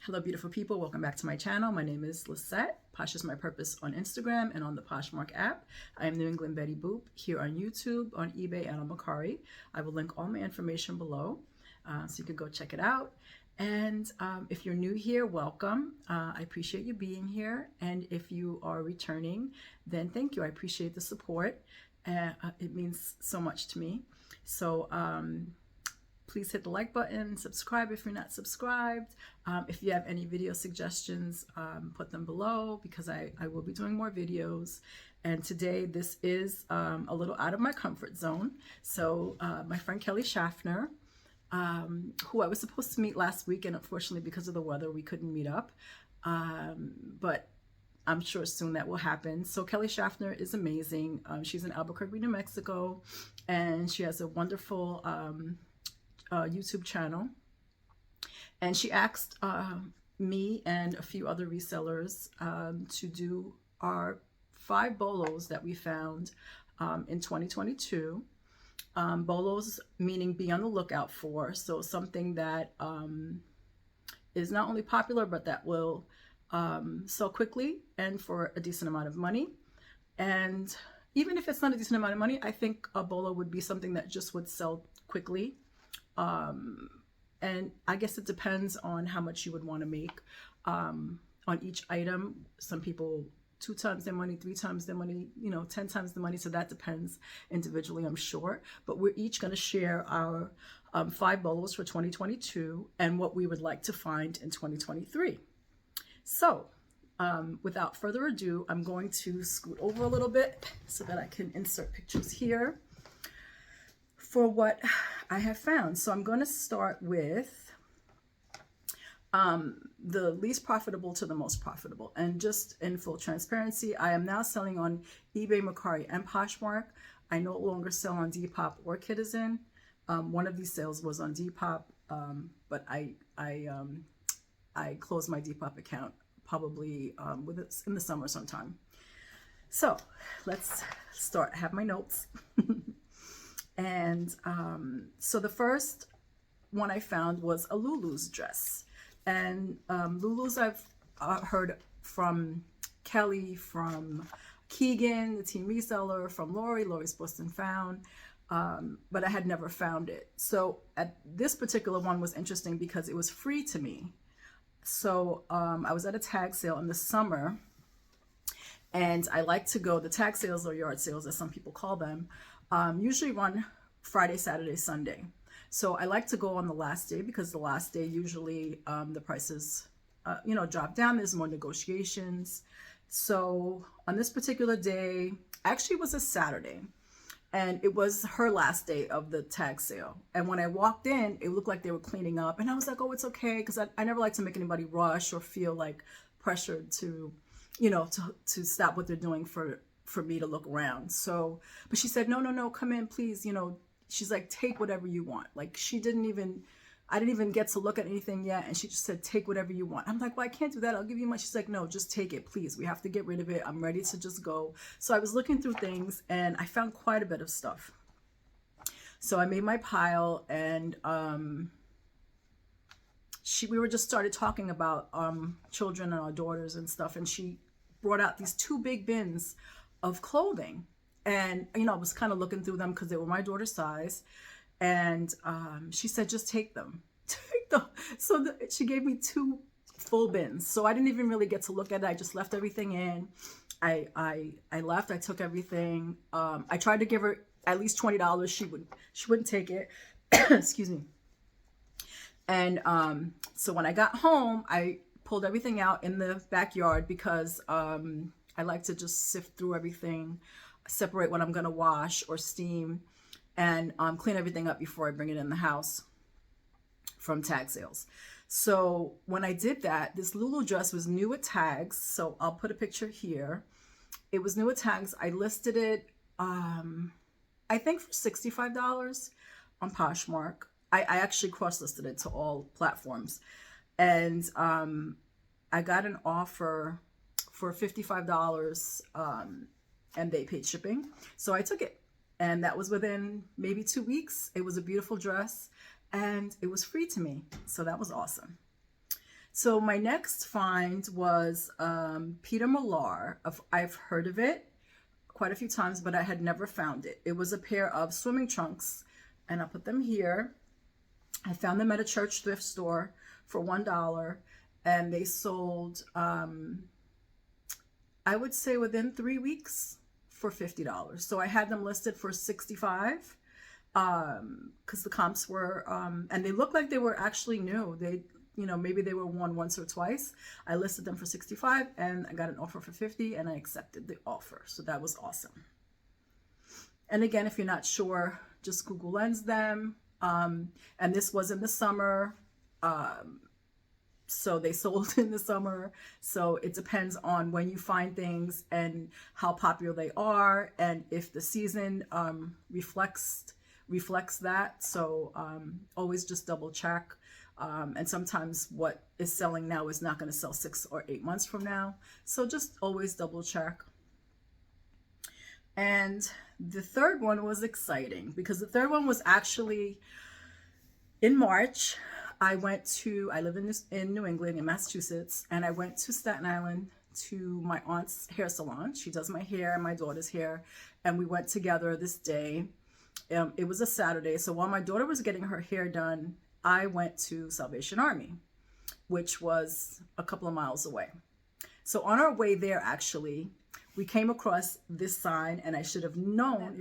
Hello, beautiful people. Welcome back to my channel. My name is Lisette, Poshismypurpose on Instagram and on the Poshmark app. I am New England Betty Boop here on YouTube, on eBay, and on Mercari. I will link all my information below so you can go check it out. And if you're new here, welcome. I appreciate you being here. And if you are returning, then thank you. I appreciate the support. It means so much to me. So please hit the like button, subscribe if you're not subscribed. If you have any video suggestions, put them below because I will be doing more videos. And today this is a little out of my comfort zone. So my friend Kelly Schaffner, who I was supposed to meet last week, and unfortunately because of the weather we couldn't meet up, but I'm sure soon that will happen. So Kelly Schaffner is amazing. She's in Albuquerque, New Mexico, and she has a wonderful YouTube channel, and she asked me and a few other resellers to do our 5 BOLOs that we found in 2022. BOLOs meaning be on the lookout for, so something that is not only popular but that will sell quickly and for a decent amount of money. And even if it's not a decent amount of money, I think a BOLO would be something that just would sell quickly. And I guess it depends on how much you would want to make on each item. Some people 2 times their money, 3 times their money, 10 times the money. So that depends individually, I'm sure. But we're each going to share our 5 BOLOs for 2022 and what we would like to find in 2023. So without further ado, I'm going to scoot over a little bit so that I can insert pictures here for what I have found. So I'm going to start with the least profitable to the most profitable. And just in full transparency, I am now selling on eBay, Mercari, and Poshmark. I no longer sell on Depop or Citizen. One of these sales was on Depop, but I closed my Depop account probably in the summer sometime. So let's start. I have my notes. And so the first one I found was a Lulus dress. And Lulus I've heard from Kelly, from Keegan, the team reseller, from Lori's Boston Found, but I had never found it. So this particular one was interesting because it was free to me. So I was at a tag sale in the summer, and I like to go, the tag sales or yard sales as some people call them, usually run Friday, Saturday, Sunday. So I like to go on the last day because the last day usually the prices drop down. There's more negotiations. So on this particular day, actually it was a Saturday, and it was her last day of the tag sale. And when I walked in, it looked like they were cleaning up, and I was like, oh, it's okay, because I never like to make anybody rush or feel like pressured to to stop what they're doing for me to look around. So, but she said, no, come in, please. She's like, take whatever you want. Like I didn't even get to look at anything yet. And she just said, take whatever you want. I'm like, well, I can't do that. I'll give you money. She's like, no, just take it, please. We have to get rid of it. I'm ready to just go. So I was looking through things and I found quite a bit of stuff. So I made my pile, and we were just started talking about children and our daughters and stuff. And she brought out these 2 big bins of clothing. And, I was kind of looking through them because they were my daughter's size. And she said, just take them. Take them. So she gave me 2 full bins. So I didn't even really get to look at it. I just left everything in. I left. I took everything. I tried to give her at least $20. She wouldn't take it. Excuse me. And so when I got home, I pulled everything out in the backyard because I like to just sift through everything, separate what I'm going to wash or steam, and clean everything up before I bring it in the house from tag sales. So when I did that, this Lulu dress was new at tags. So I'll put a picture here. It was new at tags. I listed it, I think for $65 on Poshmark. I actually cross-listed it to all platforms. And I got an offer for $55 and they paid shipping. So I took it, and that was within maybe 2 weeks. It was a beautiful dress and it was free to me. So that was awesome. So my next find was Peter Millar. I've heard of it quite a few times, but I had never found it. It was a pair of swimming trunks, and I'll put them here. I found them at a church thrift store for $1, and they sold, I would say within 3 weeks for $50. So I had them listed for $65 because the comps were, and they looked like they were actually new. They, you know, maybe they were worn once or twice. I listed them for $65 and I got an offer for $50 and I accepted the offer. So that was awesome. And again, if you're not sure, just Google Lens them. And this was in the summer. So they sold in the summer. So it depends on when you find things and how popular they are, and if the season reflects that. So always just double check. And sometimes what is selling now is not going to sell 6 or 8 months from now. So just always double check. And the third one was exciting because the third one was actually in March. I live in New England, in Massachusetts, and I went to Staten Island to my aunt's hair salon. She does my hair and my daughter's hair, and we went together this day. It was a Saturday, so while my daughter was getting her hair done, I went to Salvation Army, which was a couple of miles away. So on our way there, actually, we came across this sign, and I should have known.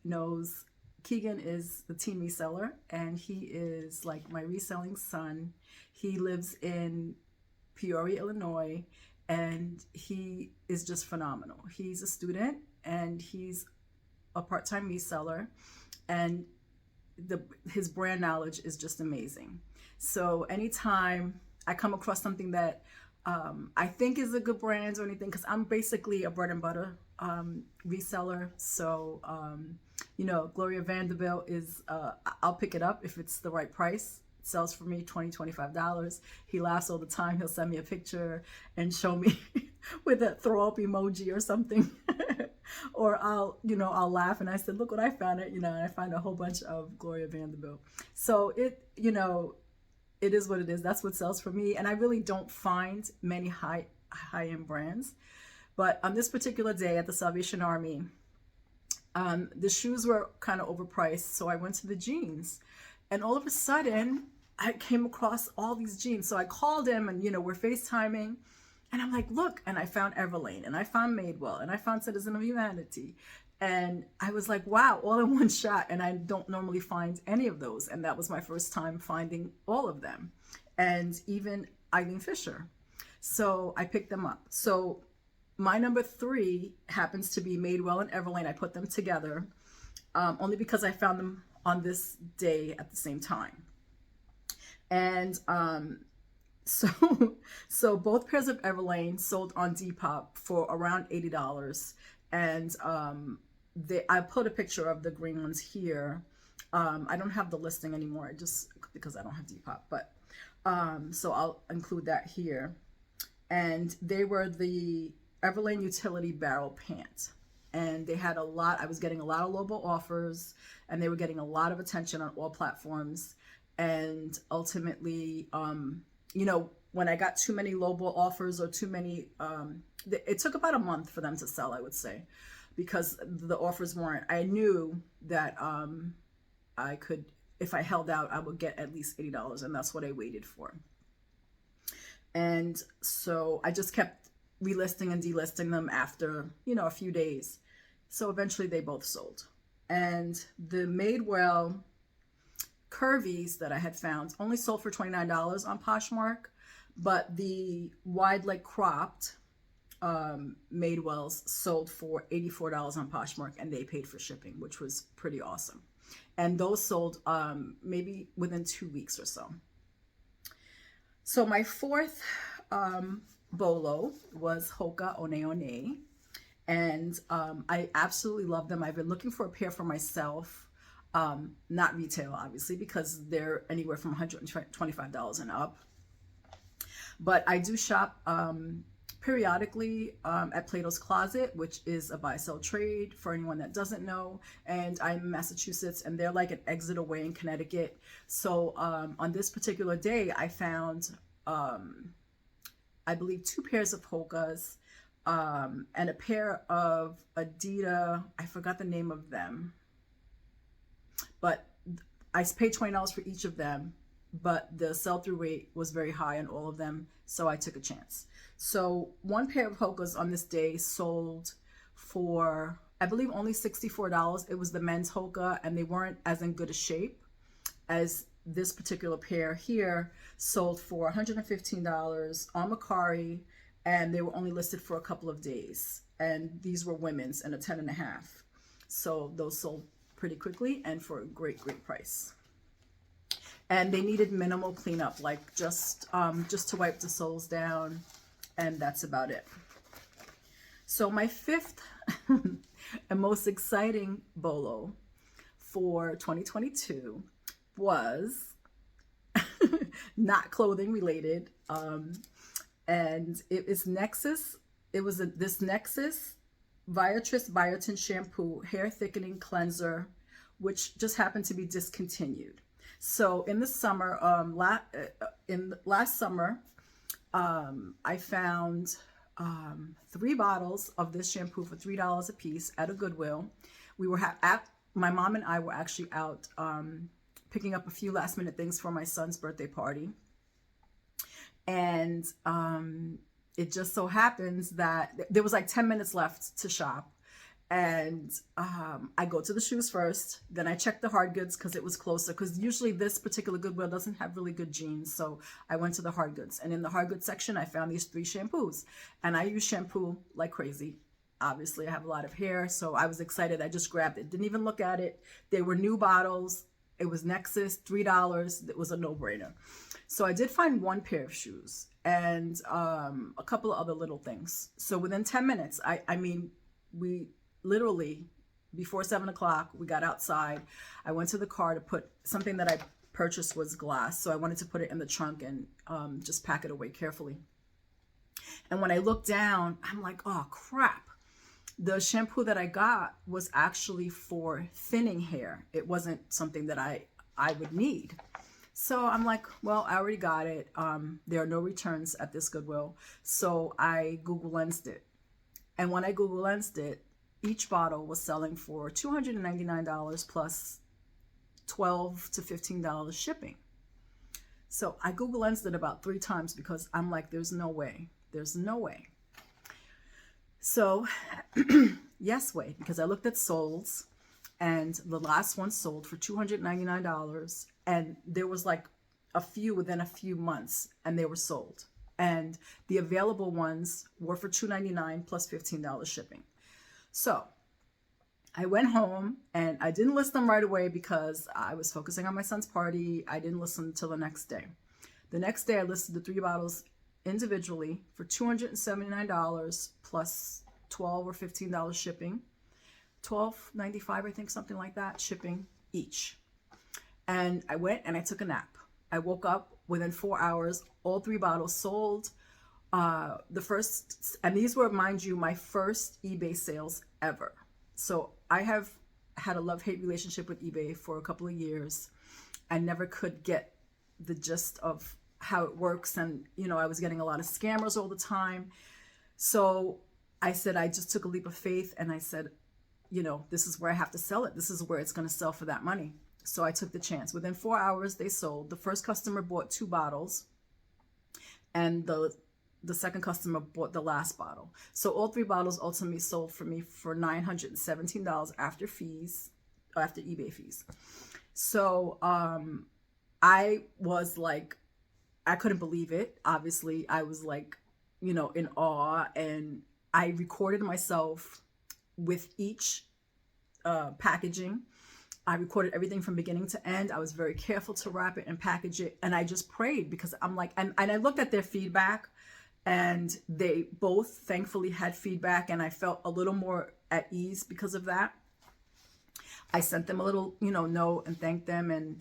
Knows Keegan is the team reseller, and he is like my reselling son. He lives in Peoria, Illinois, and he is just phenomenal. He's a student and he's a part-time reseller, and his brand knowledge is just amazing. So anytime I come across something that I think is a good brand or anything, because I'm basically a bread and butter reseller. So you know, Gloria Vanderbilt is, I'll pick it up if it's the right price. It sells for me $20, $25. He laughs all the time. He'll send me a picture and show me with a throw up emoji or something. Or I'll laugh and I said, look what I found it, and I find a whole bunch of Gloria Vanderbilt. So it is what it is. That's what sells for me. And I really don't find many high-end brands. But on this particular day at the Salvation Army, the shoes were kind of overpriced, so I went to the jeans, and all of a sudden I came across all these jeans. So I called him, and we're FaceTiming, and I'm like, look, and I found Everlane, and I found Madewell, and I found Citizen of Humanity, and I was like, wow, all in one shot. And I don't normally find any of those, and that was my first time finding all of them, and even Eileen Fisher. So I picked them up. So my number 3 happens to be Madewell and Everlane. I put them together only because I found them on this day at the same time. And so both pairs of Everlane sold on Depop for around $80. And I put a picture of the green ones here. I don't have the listing anymore, just because I don't have Depop. But so I'll include that here. And they were the Everlane Utility Barrel Pant, and they had I was getting a lot of lowball offers, and they were getting a lot of attention on all platforms. And ultimately, when I got too many lowball offers or too many, it took about a month for them to sell, I would say, because the offers weren't. I knew that I could, if I held out, I would get at least $80, and that's what I waited for. And so I just kept relisting and delisting them after, a few days. So eventually they both sold. And the Madewell Curvies that I had found only sold for $29 on Poshmark, but the wide leg cropped Madewells sold for $84 on Poshmark, and they paid for shipping, which was pretty awesome. And those sold maybe within 2 weeks or so. So my fourth BOLO was Hoka One One, and I absolutely love them. I've been looking for a pair for myself, not retail obviously, because they're anywhere from $125 and up, but I do shop periodically at Plato's Closet, which is a buy-sell trade for anyone that doesn't know. And I'm in Massachusetts, and they're like an exit away in Connecticut. So on this particular day, I found I believe 2 pairs of Hokas, and a pair of Adidas. I forgot the name of them, but I paid $20 for each of them, but the sell-through rate was very high on all of them, so I took a chance. So 1 pair of Hokas on this day sold for, I believe, only $64. It was the men's Hoka, and they weren't as in good a shape as this particular pair here. Sold for $115 on Mercari, and they were only listed for a couple of days. And these were women's and a 10.5. So those sold pretty quickly and for a great price. And they needed minimal cleanup, like just to wipe the soles down, and that's about it. So my 5th and most exciting BOLO for 2022 was not clothing related, and it is Nexus. It was this Nexus Viatrice Biotin shampoo hair thickening cleanser, which just happened to be discontinued. So in the summer, last summer, I found 3 bottles of this shampoo for $3 a piece at a Goodwill. We were my mom and I were actually out picking up a few last minute things for my son's birthday party. And it just so happens that there was like 10 minutes left to shop. And I go to the shoes first, then I check the hard goods because it was closer, because usually this particular Goodwill doesn't have really good jeans. So I went to the hard goods, and in the hard goods section, I found these 3 shampoos, and I use shampoo like crazy. Obviously, I have a lot of hair, so I was excited. I just grabbed it, didn't even look at it. They were new bottles. It was Nexus, $3. It was a no-brainer. So I did find 1 pair of shoes and a couple of other little things. So within 10 minutes, I mean, we literally, before 7 o'clock, we got outside. I went to the car to put something that I purchased was glass. So I wanted to put it in the trunk and just pack it away carefully. And when I looked down, I'm like, oh, crap. The shampoo that I got was actually for thinning hair. It wasn't something that I would need. So I'm like, well, I already got it. There are no returns at this Goodwill. So I Google Lensed it. And when I Google Lensed it, each bottle was selling for $299 plus $12 to $15 shipping. So I Google Lensed it about 3 times because I'm like, there's no way. There's no way. So yes way, because I looked at solds, and the last one sold for $299, and there was like a few within a few months, and they were sold. And the available ones were for $299 plus $15 shipping. So I went home, and I didn't list them right away because I was focusing on my son's party. I didn't list them until the next day. The next day, I listed the 3 bottles individually for $279 plus $12 or $15 shipping. $12.95, I think, something like that, shipping each. And I went and I took a nap. I woke up within 4 hours, all 3 bottles sold. The first, and these were, mind you, my first eBay sales ever. So I have had a love-hate relationship with eBay for a couple of years. I never could get the gist of how it works. And, you know, I was getting a lot of scammers all the time. So I said, I just took a leap of faith, and I said, you know, this is where I have to sell it. This is where it's going to sell for that money. So I took the chance. Within 4 hours, they sold. The first customer bought 2 bottles, and the second customer bought the last bottle. So all 3 bottles ultimately sold for me for $917 after fees, after eBay fees. So I was like, I couldn't believe it. Obviously, I was like, you know, in awe, and I recorded myself with each packaging. I recorded everything from beginning to end. I was very careful to wrap it and package it. And I just prayed because I'm like, and I looked at their feedback, and they both thankfully had feedback, and I felt a little more at ease because of that. I sent them a little, you know, note and thanked them. And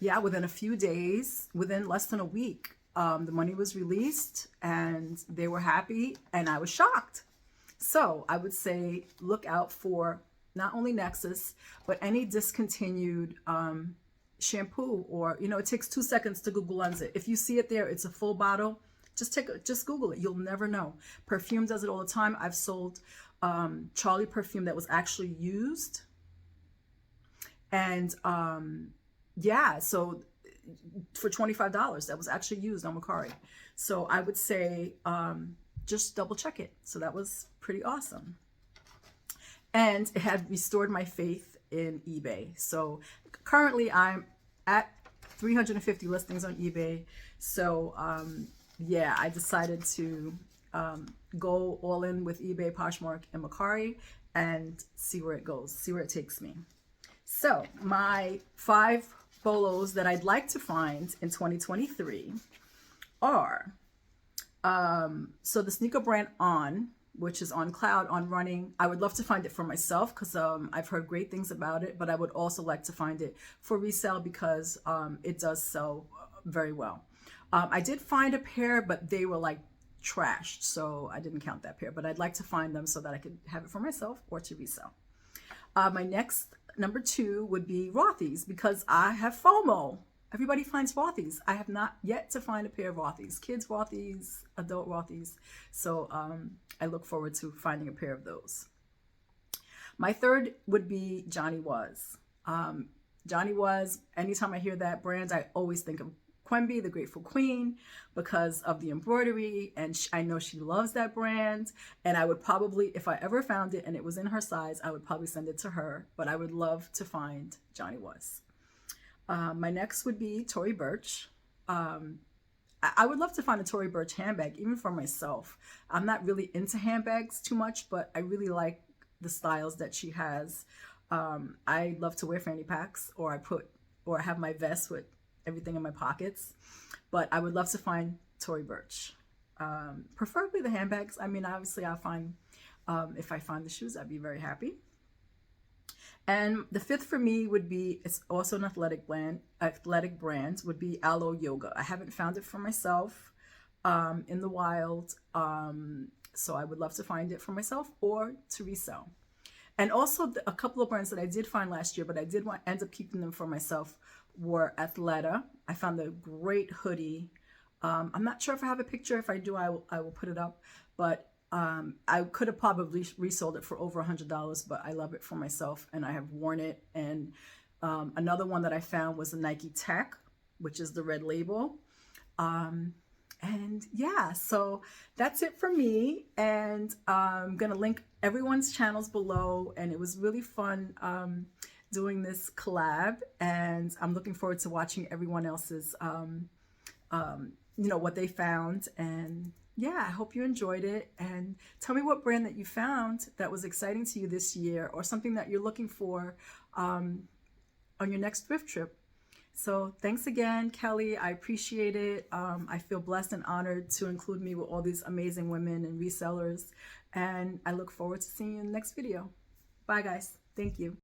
yeah, within a few days, within less than a week, the money was released, and they were happy, and I was shocked. So I would say look out for not only Nexus, but any discontinued shampoo, or, you know, it takes 2 seconds to Google Lens it. If you see it there, it's a full bottle. Just Google it. You'll never know. Perfume does it all the time. I've sold Charlie perfume that was actually used. And yeah, so for $25, that was actually used on Mercari. So I would say just double check it. So that was pretty awesome. And it had restored my faith in eBay. So currently I'm at 350 listings on eBay. So yeah, I decided to go all in with eBay, Poshmark, and Mercari and see where it goes, see where it takes me. So my 5 BOLOs that I'd like to find in 2023 are, so the sneaker brand On, which is on Cloud, on Running. I would love to find it for myself because I've heard great things about it, but I would also like to find it for resale because it does sell very well. I did find a pair, but they were like trashed, so I didn't count that pair, but I'd like to find them so that I could have it for myself or to resell. My next, number 2, would be Rothy's because I have FOMO. Everybody finds Rothy's. I have not yet to find a pair of Rothy's, kids Rothy's, adult Rothy's. So I look forward to finding a pair of those. My third would be Johnny Was. Johnny Was, anytime I hear that brand, I always think of Quimby, the Grateful Queen, because of the embroidery, and I know she loves that brand, and I would probably, if I ever found it and it was in her size, I would probably send it to her, but I would love to find Johnny Was. My next would be Tory Burch. I would love to find a Tory Burch handbag, even for myself. I'm not really into handbags too much, but I really like the styles that she has. I love to wear fanny packs, or I have my vest with everything in my pockets, but I would love to find Tory Burch. Preferably the handbags. I mean, obviously I'll find, if I find the shoes, I'd be very happy. And the 5th for me would be, it's also an athletic brand, would be Aloe Yoga. I haven't found it for myself in the wild, so I would love to find it for myself or to resell. And also a couple of brands that I did find last year, but I did end up keeping them for myself, were Athleta. I found a great hoodie. I'm not sure if I have a picture. If I do, I will put it up. But I could have probably resold it for over $100, but I love it for myself and I have worn it. And another one that I found was a Nike Tech, which is the red label. And yeah, so that's it for me. And I'm going to link everyone's channels below. And it was really fun doing this collab. And I'm looking forward to watching everyone else's, you know, what they found. And yeah, I hope you enjoyed it. And tell me what brand that you found that was exciting to you this year, or something that you're looking for on your next thrift trip. So thanks again, Kelly. I appreciate it. I feel blessed and honored to include me with all these amazing women and resellers. And I look forward to seeing you in the next video. Bye, guys. Thank you.